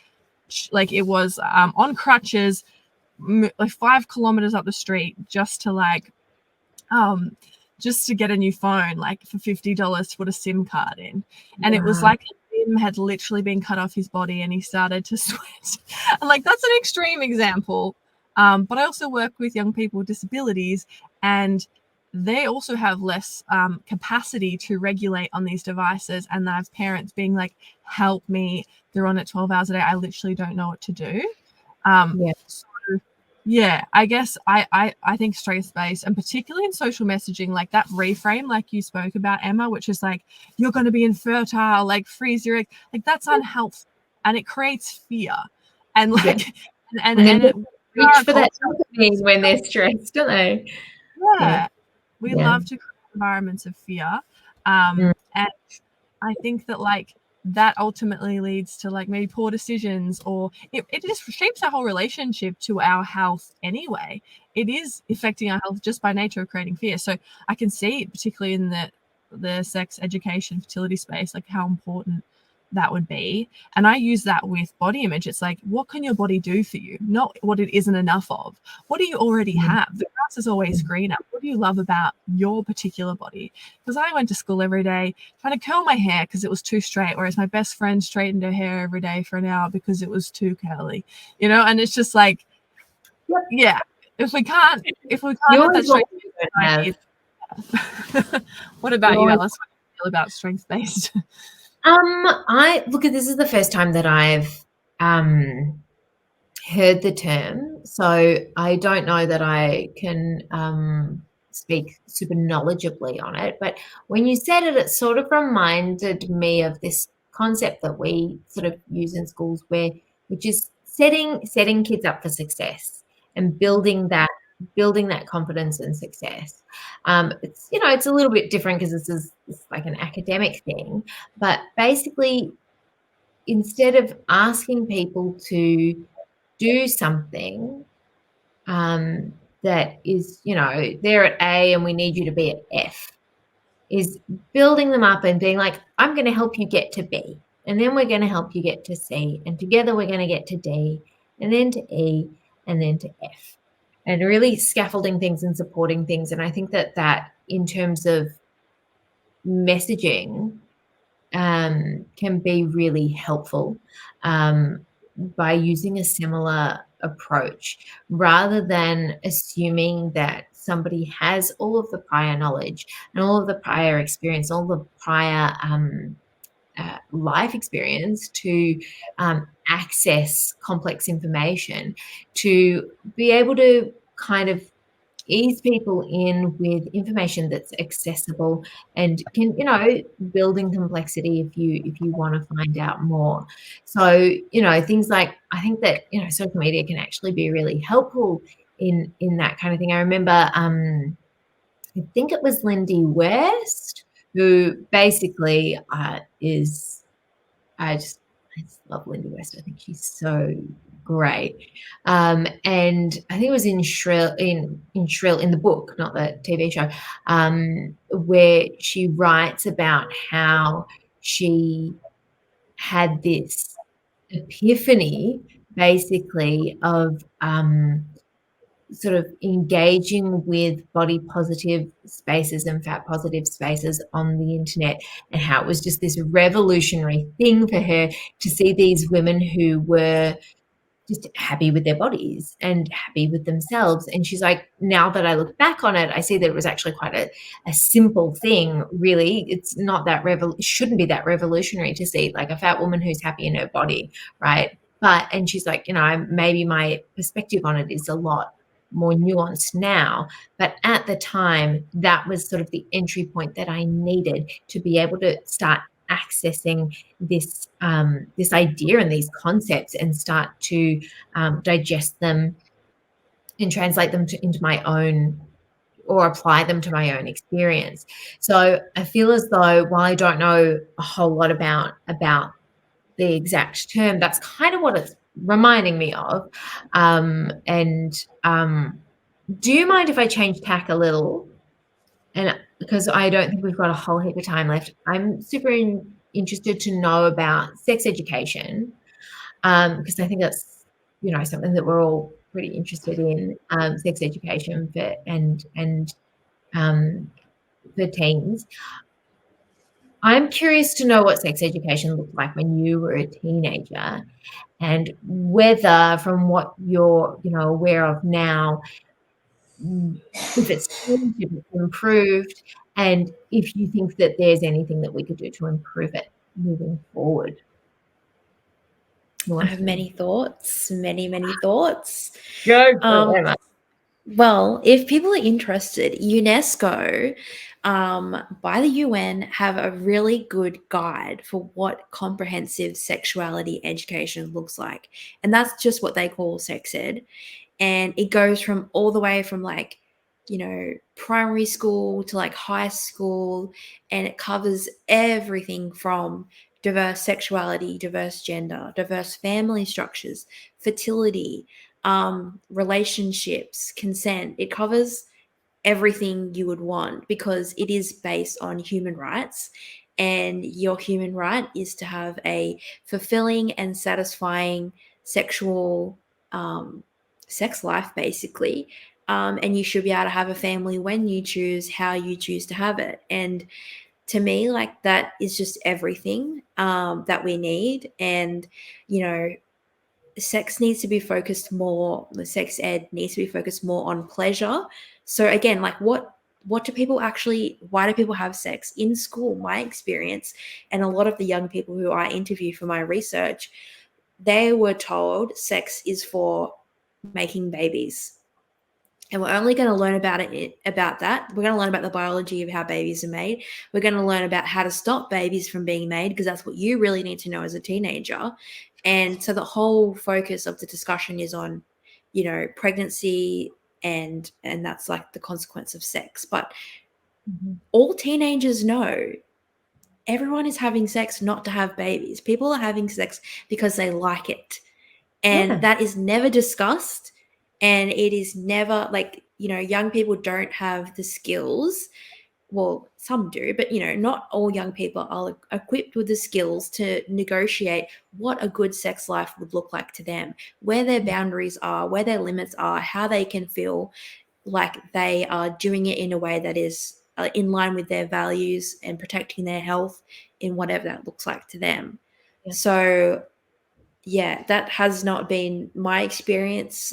[SPEAKER 3] on crutches, like 5 kilometers up the street just to get a new phone, like for $50 to put a SIM card in. And it was like a limb had literally been cut off his body and he started to sweat. And like, that's an extreme example. But I also work with young people with disabilities, and they also have less capacity to regulate on these devices. And they have parents being like, help me, they're on it 12 hours a day, I literally don't know what to do. Yeah, I guess I think strengths-based, and particularly in social messaging, like that reframe, like you spoke about, Emma, which is like, you're going to be infertile, like freeze your egg, like that's unhelpful, and it creates fear, and like, and it
[SPEAKER 1] reach for that dopamine when they're stressed, don't they?
[SPEAKER 3] Yeah, we love to create environments of fear, and I think that like that ultimately leads to like maybe poor decisions, or it just shapes our whole relationship to our health anyway. It is affecting our health just by nature of creating fear. So I can see, particularly in the sex education fertility space, like how important that would be. And I use that with body image. It's like, what can your body do for you? Not what it isn't enough of. What do you already have? The grass is always greener. What do you love about your particular body? Because I went to school every day trying to curl my hair because it was too straight, whereas my best friend straightened her hair every day for an hour because it was too curly, and it's just like, yeah, if we can't have that strength. What about you, Alice? What do you feel about strength-based?
[SPEAKER 1] I look at this is the first time that I've heard the term, so I don't know that I can speak super knowledgeably on it. But when you said it, it sort of reminded me of this concept that we sort of use in schools, which is setting kids up for success and building that confidence and success. It's a little bit different because it's like an academic thing, but basically, instead of asking people to do something that is, they're at A and we need you to be at F, is building them up and being like, I'm going to help you get to B, and then we're going to help you get to C, and together we're going to get to D, and then to E, and then to F. And really scaffolding things and supporting things. And I think that in terms of messaging can be really helpful by using a similar approach, rather than assuming that somebody has all of the prior knowledge and all of the prior experience, all the prior life experience to access complex information, to be able to kind of ease people in with information that's accessible and can, building complexity if you want to find out more. So, things like, I think that, social media can actually be really helpful in that kind of thing. I remember, I think it was Lindy West, who basically is, I just love Lindy West. I think she's so great. And I think it was in Shrill, in the book, not the TV show, where she writes about how she had this epiphany, basically, of sort of engaging with body positive spaces and fat positive spaces on the internet, and how it was just this revolutionary thing for her to see these women who were just happy with their bodies and happy with themselves. And she's like, now that I look back on it, I see that it was actually quite a simple thing, really. It's not that it shouldn't be that revolutionary to see like a fat woman who's happy in her body, right? And she's like, maybe my perspective on it is a lot more nuanced now, but at the time, that was sort of the entry point that I needed to be able to start accessing this this idea and these concepts, and start to digest them and translate them into my own, or apply them to my own experience. So I feel as though, while I don't know a whole lot about the exact term, that's kind of what it's reminding me of. Do you mind if I change tack a little and because I don't think we've got a whole heap of time left, I'm super interested to know about sex education, because I think that's, you know, something that we're all pretty interested in, sex education for teens. I'm curious to know what sex education looked like when you were a teenager, and whether, from what you're, you know, aware of now, if it's changed, if it's improved, and if you think that there's anything that we could do to improve it moving forward.
[SPEAKER 2] I have many thoughts, many thoughts.
[SPEAKER 1] Go for it, Emma.
[SPEAKER 2] Well, if people are interested, UNESCO by the UN have a really good guide for what comprehensive sexuality education looks like. And that's just what they call sex ed. And it goes from all the way from like, you know, primary school to like high school, and it covers everything from diverse sexuality, diverse gender, diverse family structures, fertility, relationships, consent. It covers everything you would want because it is based on human rights. And your human right is to have a fulfilling and satisfying sexual sex life, basically. And you should be able to have a family when you choose, how you choose to have it. And to me, like, that is just everything that we need. And, you know, sex needs to be focused more, the sex ed needs to be focused more on pleasure. So again, like what do people actually, why do people have sex in school? My experience, and a lot of the young people who I interview for my research, they were told sex is for making babies. And we're only going to learn about that. We're going to learn about the biology of how babies are made. We're going to learn about how to stop babies from being made, because that's what you really need to know as a teenager. And so the whole focus of the discussion is on, you know, pregnancy and that's like the consequence of sex. But all teenagers know everyone is having sex not to have babies. People are having sex because they like it. And that is never discussed. And it is never like, you know, young people don't have the skills. Well, some do, but, you know, not all young people are equipped with the skills to negotiate what a good sex life would look like to them, where their boundaries are, where their limits are, how they can feel like they are doing it in a way that is in line with their values and protecting their health in whatever that looks like to them. Yeah. So, yeah, that has not been my experience.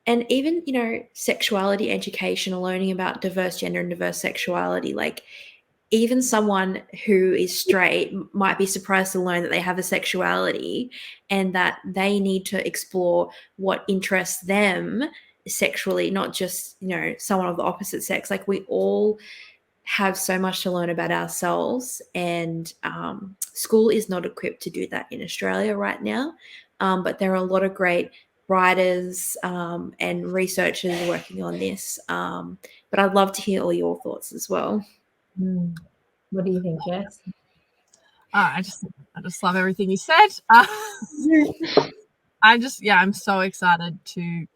[SPEAKER 2] And even, you know, sexuality education or learning about diverse gender and diverse sexuality, like even someone who is straight might be surprised to learn that they have a sexuality and that they need to explore what interests them sexually, not just, you know, someone of the opposite sex. Like, we all have so much to learn about ourselves, and school is not equipped to do that in Australia right now. But there are a lot of great writers and researchers working on this. But I'd love to hear all your thoughts as well.
[SPEAKER 1] What do you think, Jess?
[SPEAKER 3] I just love everything you said. I'm so excited to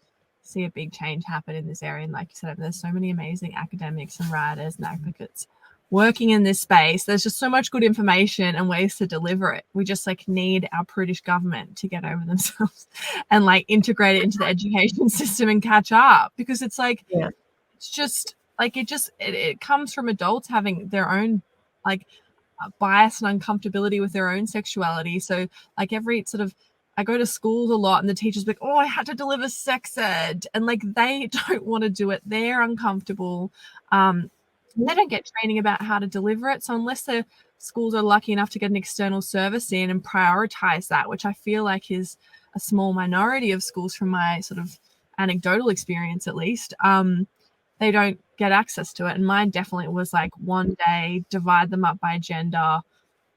[SPEAKER 3] see a big change happen in this area. And like you said, there's so many amazing academics and writers and advocates working in this space. There's just so much good information and ways to deliver it. We just like need our prudish government to get over themselves and like integrate it into the education system and catch up, because it's like, it's just like, it comes from adults having their own like bias and uncomfortability with their own sexuality. So like every sort of, I go to schools a lot and the teachers be like, oh, I had to deliver sex ed. And like, they don't want to do it. They're uncomfortable. They don't get training about how to deliver it. So unless the schools are lucky enough to get an external service in and prioritize that, which I feel like is a small minority of schools from my sort of anecdotal experience, at least, they don't get access to it. And mine definitely was like one day, divide them up by gender,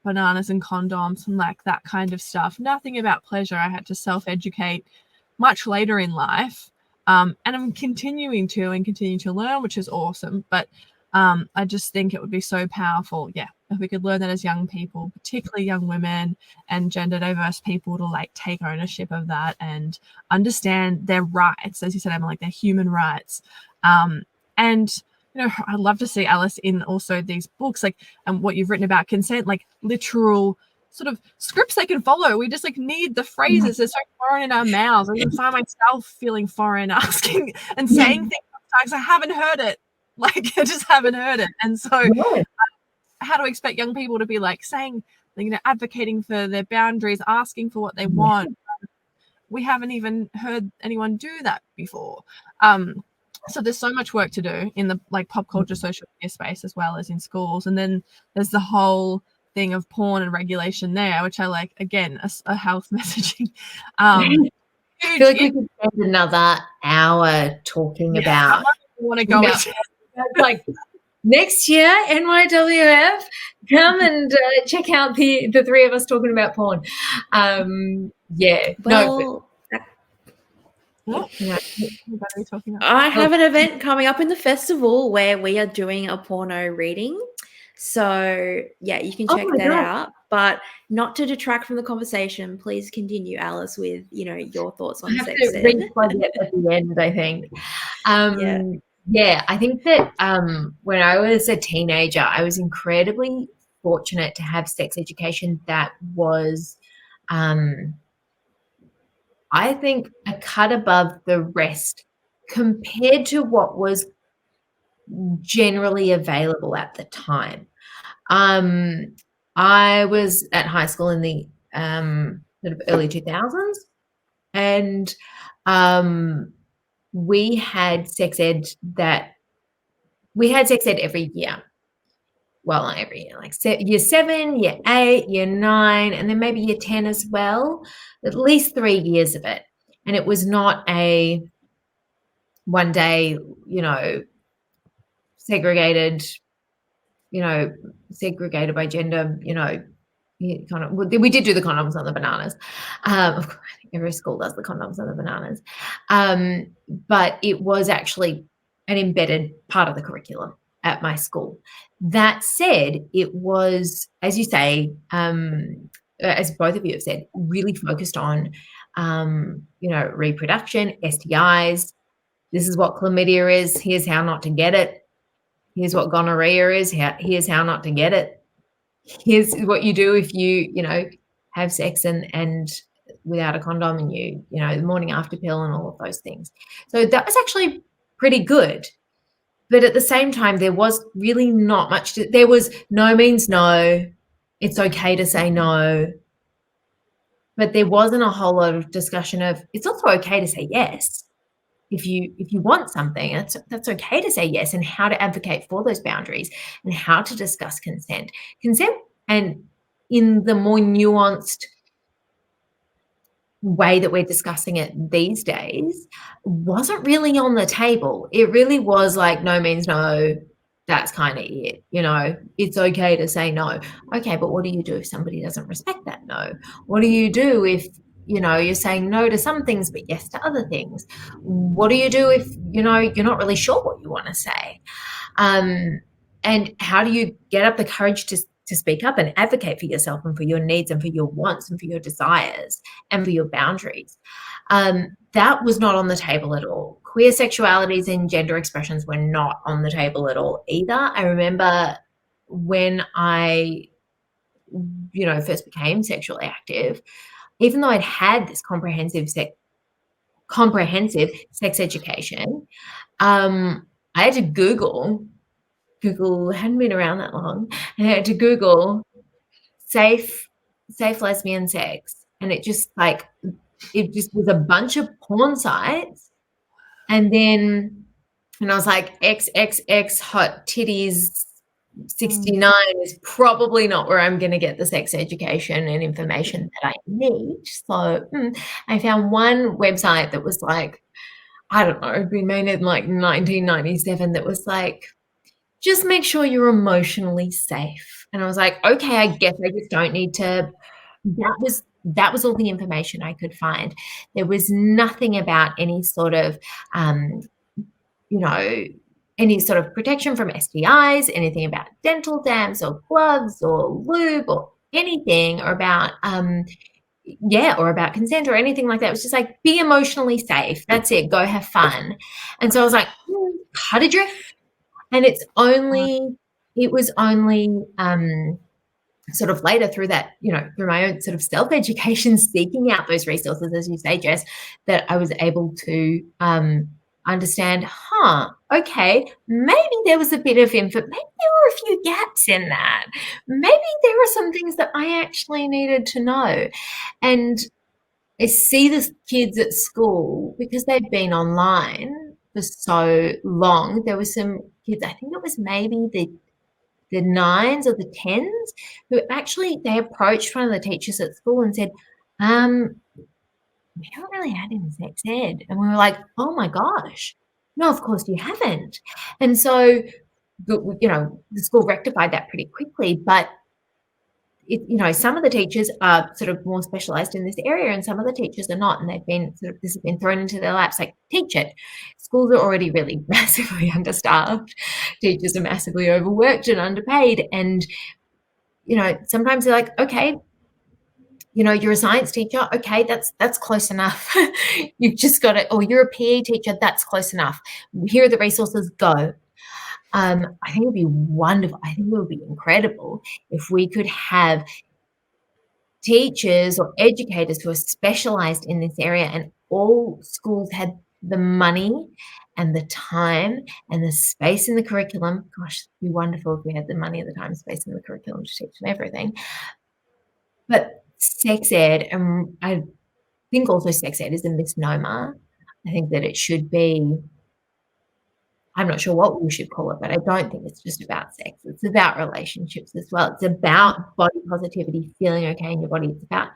[SPEAKER 3] bananas and condoms and like that kind of stuff. Nothing about pleasure. I had to self-educate much later in life. And I'm continuing to learn, which is awesome. But I just think it would be so powerful, if we could learn that as young people, particularly young women and gender diverse people, to like take ownership of that and understand their rights, as you said, Emma, like their human rights. And I'd love to see, Alice, in also these books, like, and what you've written about consent, like literal sort of scripts they can follow. We just like need the phrases. They're so foreign in our mouths. I even find myself feeling foreign asking and saying things sometimes I haven't heard it. Like, I just haven't heard it. And so how do we expect young people to be like saying, advocating for their boundaries, asking for what they want? We haven't even heard anyone do that before. So there's so much work to do in the like pop culture social media space as well as in schools. And then there's the whole thing of porn and regulation there, which I like, again, a health messaging.
[SPEAKER 1] I feel like we could spend another hour talking about.
[SPEAKER 3] I want to go
[SPEAKER 1] like next year, NYWF, come and check out the three of us talking about porn.
[SPEAKER 2] I have an event coming up in the festival where we are doing a porno reading. So, yeah, you can check that out. But not to detract from the conversation, please continue, Alice, with, your thoughts on sex ed.
[SPEAKER 1] I have to re-plug it at the end, I think. I think that when I was a teenager, I was incredibly fortunate to have sex education that was I think a cut above the rest compared to what was generally available at the time. I was at high school in the sort of early 2000s, and we had sex ed every year. Well, not every year, like year 7, year 8, year 9, and then maybe year 10 as well, at least 3 years of it. And it was not a one day, segregated by gender, kind of. We did do the condoms on the bananas. Of course, I think every school does the condoms on the bananas. But it was actually an embedded part of the curriculum at my school. That said, it was, as you say, as both of you have said, really focused on, reproduction, STIs. This is what chlamydia is. Here's how not to get it. Here's what gonorrhea is. Here's how not to get it. Here's what you do if you, have sex and without a condom, and the morning after pill and all of those things. So that was actually pretty good. But at the same time, there was really not much. There was no means no. It's okay to say no. But there wasn't a whole lot of discussion of it's also okay to say yes. If you want something, that's okay to say yes, and how to advocate for those boundaries and how to discuss consent. Consent, and in the more nuanced way that we're discussing it these days, wasn't really on the table. It really was like no means no. That's kind of it. It's okay to say no. Okay, but what do you do if somebody doesn't respect that no? What do you do if you're saying no to some things but yes to other things? What do you do if you're not really sure what you want to say? And how do you get up the courage to speak up and advocate for yourself and for your needs and for your wants and for your desires and for your boundaries? That was not on the table at all. Queer sexualities and gender expressions were not on the table at all either. I remember when I, first became sexually active, even though I'd had this comprehensive sex education, I had to Google hadn't been around that long. I had to Google safe lesbian sex, and it just was a bunch of porn sites, and I was like, XXX hot titties 69 is probably not where I'm going to get the sex education and information that I need. So I found one website that was like, I don't know, it'd been made in like 1997, that was like, just make sure you're emotionally safe. And I was like, okay, I guess I just don't need to. That was all the information I could find. There was nothing about any sort of, any sort of protection from STIs, anything about dental dams or gloves or lube or anything, or about, or about consent or anything like that. It was just like, be emotionally safe. That's it. Go have fun. And so I was like, cut adrift. And it was only sort of later through that, through my own sort of self-education, seeking out those resources, as you say, Jess, that I was able to understand, okay, maybe there was a bit of maybe there were a few gaps in that. Maybe there were some things that I actually needed to know. And I see the kids at school, because they've been online for so long. There were some kids, I think it was maybe the 9s or the 10s, who actually, they approached one of the teachers at school and said, we haven't really had any sex ed. And we were like, oh my gosh, no, of course you haven't. And so, the school rectified that pretty quickly, but some of the teachers are sort of more specialized in this area and some of the teachers are not, and this has been thrown into their laps, like, teach it. Schools are already really massively understaffed. Teachers are massively overworked and underpaid, and sometimes they're like, okay, you're a science teacher, okay, that's close enough. You've just got it. Or you're a PE teacher, that's close enough. Here are the resources, go. I think it would be wonderful. I think it would be incredible if we could have teachers or educators who are specialized in this area, and all schools had the money and the time and the space in the curriculum. Gosh, it'd be wonderful if we had the money and the time and space in the curriculum to teach them everything. But sex ed, and I think also sex ed is a misnomer. I think that it should be, I'm not sure what we should call it, but I don't think it's just about sex. It's about relationships as well. It's about body positivity, feeling okay in your body. It's about,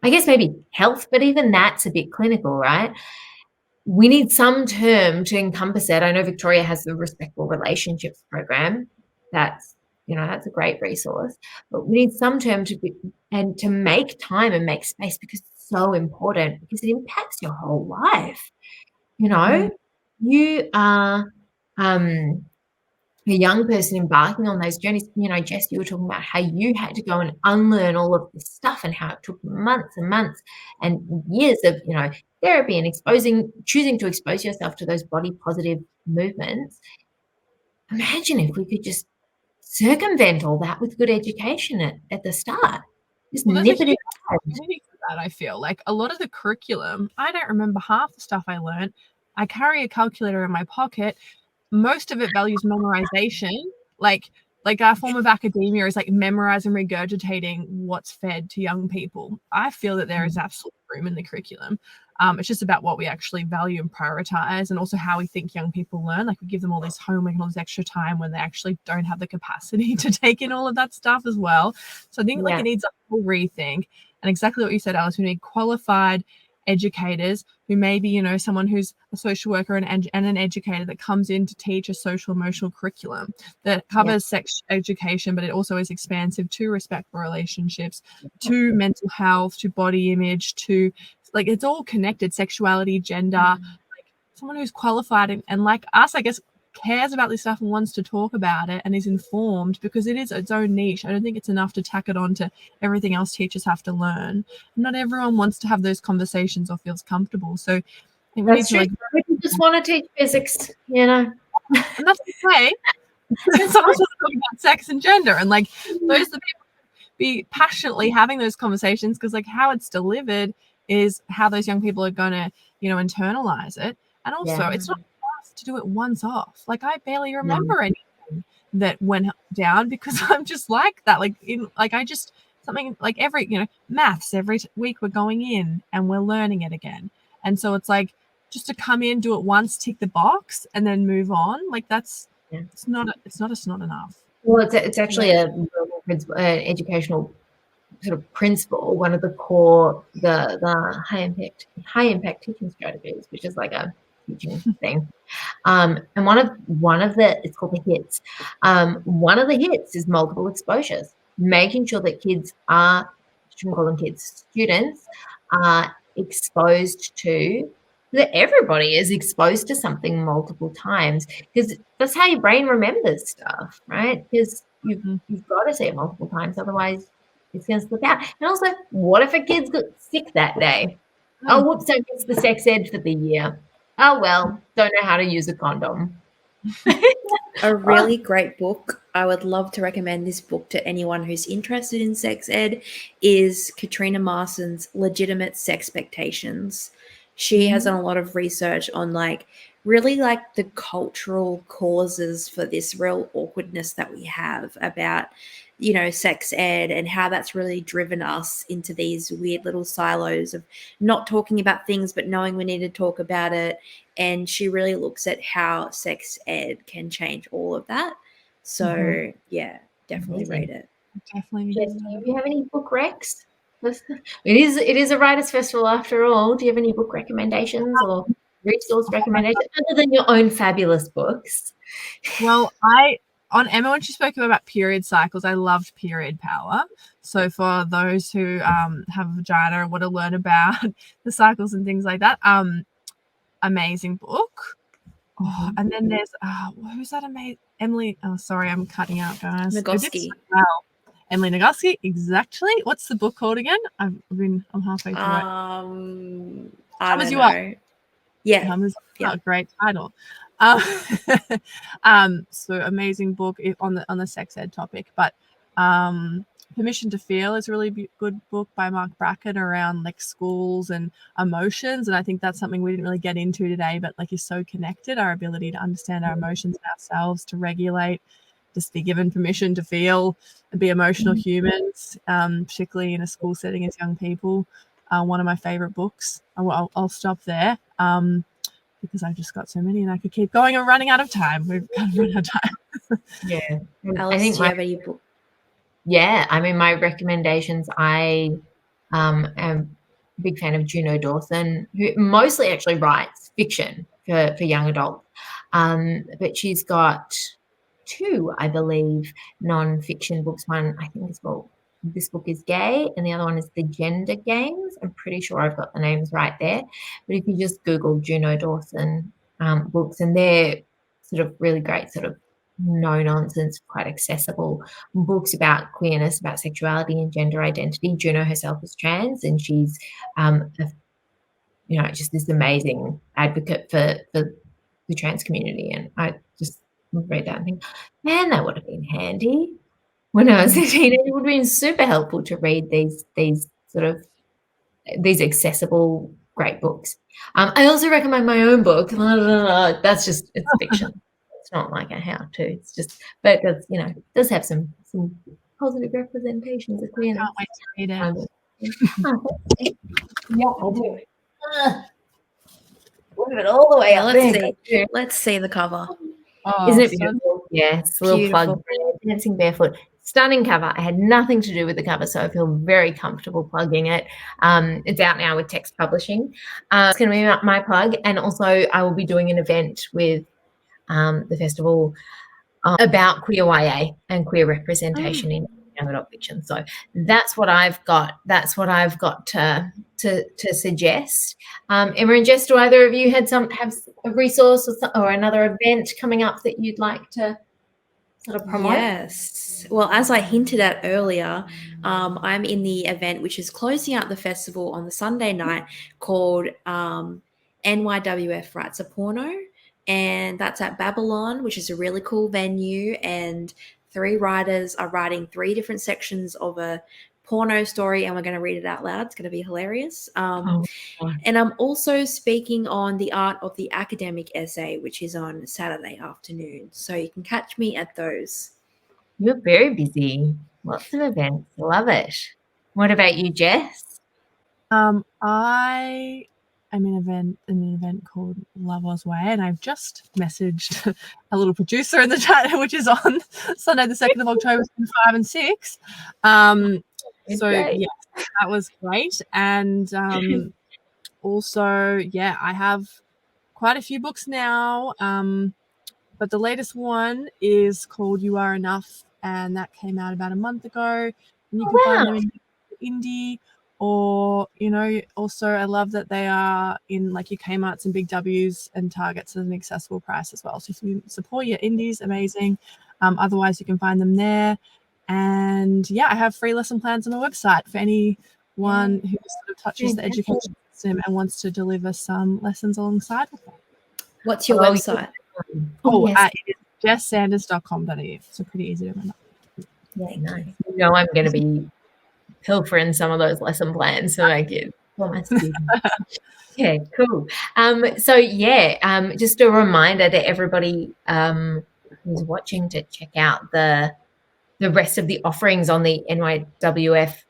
[SPEAKER 1] I guess, maybe health, but even that's a bit clinical, right? We need some term to encompass it. I know Victoria has the Respectful Relationships program. That's a great resource, but we need some term to make time and make space, because it's so important, because it impacts your whole life. You are a young person embarking on those journeys. Jess, you were talking about how you had to go and unlearn all of this stuff, and how it took months and months and years of, therapy and choosing to expose yourself to those body positive movements. Imagine if we could just circumvent all that with good education at the start. Just nip it in the
[SPEAKER 3] bud. I feel like a lot of the curriculum, I don't remember half the stuff I learned. I carry a calculator in my pocket. Most of it values memorization. Like our form of academia is like memorize and regurgitating what's fed to young people. I feel that there is absolute room in the curriculum. It's just about what we actually value and prioritize, and also how we think young people learn. Like, we give them all this homework and all this extra time when they actually don't have the capacity to take in all of that stuff as well. So I think it needs a full rethink. And exactly what you said, Alice, we need qualified educators who maybe, someone who's a social worker and an educator that comes in to teach a social emotional curriculum that covers sex education, but it also is expansive to respectful relationships, to mental health, to body image, to, like, it's all connected, sexuality, gender, like someone who's qualified and like us, I guess, cares about this stuff and wants to talk about it and is informed, because it is its own niche. I don't think it's enough to tack it on to everything else teachers have to learn. Not everyone wants to have those conversations or feels comfortable. So I think we need to, like,
[SPEAKER 1] we just want to teach physics,
[SPEAKER 3] and that's okay. Someone's talking about sex and gender, and like those are the people be passionately having those conversations, because like how it's delivered is how those young people are going to, internalize it. And also it's not to do it once off. Like, I barely remember anything that went down, because I'm just like that. Like, something like every, maths, every week we're going in and we're learning it again. And so it's like, just to come in, do it once, tick the box, and then move on. Like, that's it's not enough.
[SPEAKER 1] Well, it's actually a educational sort of principle, one of the core, the high impact teaching strategies, which is like a teaching thing. And one of the, it's called the hits. One of the hits is multiple exposures, making sure that kids are, shouldn't call them kids, students are exposed to, that everybody is exposed to something multiple times, because that's how your brain remembers stuff, right? Because you've got to see it multiple times, otherwise it's going to slip out. And also, what if a kid's got sick that day? Oh, whoops, I missed the sex ed for the year. Oh, well, don't know how to use a condom.
[SPEAKER 2] A really great book. I would love to recommend this book to anyone who's interested in sex ed is Katrina Marston's Legitimate Sexpectations. She has done a lot of research on really the cultural causes for this real awkwardness that we have about, sex ed, and how that's really driven us into these weird little silos of not talking about things, but knowing we need to talk about it. And she really looks at how sex ed can change all of that. So yeah, definitely read it.
[SPEAKER 3] Definitely.
[SPEAKER 1] Jess, do you have any book recs? It is a writers' festival after all. Do you have any book recommendations or resource recommendations other than your own fabulous books?
[SPEAKER 3] Well, on Emma, when she spoke about period cycles, I loved Period Power. So for those who have a vagina and want to learn about the cycles and things like that, amazing book. Oh, and then there's who's that amazing Emily? Oh, sorry, I'm cutting out, guys.
[SPEAKER 2] Nagoski.
[SPEAKER 3] Emily Nagoski, exactly. What's the book called again? I'm halfway through it.
[SPEAKER 2] I don't know. Yeah.
[SPEAKER 3] Oh, great title. So amazing book on the sex ed topic. But Permission to Feel is a really good book by Mark Brackett around schools and emotions, and I think that's something we didn't really get into today, but is so connected, our ability to understand our emotions and ourselves, to regulate, just be given permission to feel and be emotional humans, particularly in a school setting as young people. One of my favorite books. I'll stop there because I've just got so many and I could keep going and running out of time. We've kind of run out of time.
[SPEAKER 1] Yeah.
[SPEAKER 2] Alice, do you have any book?
[SPEAKER 1] Yeah, I mean, my recommendations, I am a big fan of Juno Dawson, who mostly actually writes fiction for young adults. But she's got 2, I believe, non-fiction books. One, I think, is called This Book is Gay, and the other one is The Gender Games. I'm pretty sure I've got the names right there. But if you just Google Juno Dawson books, and they're sort of really great, sort of no-nonsense, quite accessible books about queerness, about sexuality and gender identity. Juno herself is trans, and she's just this amazing advocate for the trans community. And I just read that and think, man, that would have been handy when I was a teenager. It would have been super helpful to read these accessible great books. I also recommend my own book. That's just, it's fiction. It's not like a how-to. It's just, but it does have some positive representations of queerness.
[SPEAKER 3] I can't wait to read it.
[SPEAKER 1] Yeah, I do. Look at it all the way up there.
[SPEAKER 2] Let's see the cover.
[SPEAKER 1] Oh, isn't it beautiful? Yeah, it's a little plug. Dancing Barefoot. Stunning cover. I had nothing to do with the cover, so I feel very comfortable plugging it. It's out now with Text Publishing. It's going to be my plug, and also I will be doing an event with the festival about queer YA and queer representation in young adult fiction. So that's what I've got. That's what I've got to suggest. Emma and Jess, do either of you have a resource or another event coming up that you'd like to sort of promote?
[SPEAKER 2] Yes. Well, as I hinted at earlier, I'm in the event which is closing out the festival on the Sunday night called NYWF Writes a Porno. And that's at Babylon, which is a really cool venue. And 3 writers are writing 3 different sections of a porno story, and we're going to read it out loud. It's going to be hilarious. And I'm also speaking on the art of the academic essay, which is on Saturday afternoon. So you can catch me at those.
[SPEAKER 1] You're very busy. Lots of events. Love it. What about you, Jess?
[SPEAKER 3] I'm in an event called Lover's Way, and I've just messaged a little producer in the chat, which is on Sunday the 2nd of October from 5 and 6. Yeah, that was great. And also, yeah, I have quite a few books now, but the latest one is called You Are Enough, and that came out about a month ago. And you can find them in indie. Or, also I love that they are in your Kmarts and Big W's and Targets at an accessible price as well. So if you support your indies, amazing. Otherwise, you can find them there. And, yeah, I have free lesson plans on my website for anyone who sort of touches the education system and wants to deliver some lessons alongside with that.
[SPEAKER 2] What's your website?
[SPEAKER 3] It is JessSanders.com.au. So pretty easy to remember.
[SPEAKER 1] Yeah, nice. You know, I'm going to be pilfering some of those lesson plans to make it for my students. Yeah, cool. So yeah, just a reminder to everybody who's watching to check out the rest of the offerings on the NYWF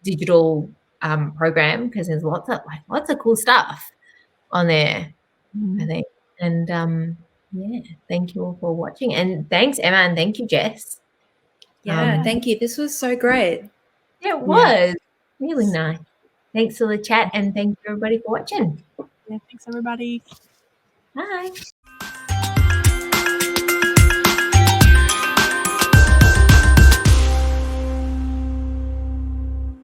[SPEAKER 1] digital program, because there's lots of cool stuff on there, I think. And yeah, thank you all for watching, and thanks Emma, and thank you Jess.
[SPEAKER 2] Yeah, thank you. This was so great.
[SPEAKER 1] Yeah, it was really nice. Thanks for the chat, and thank you everybody for watching.
[SPEAKER 3] Yeah, thanks everybody.
[SPEAKER 1] Bye.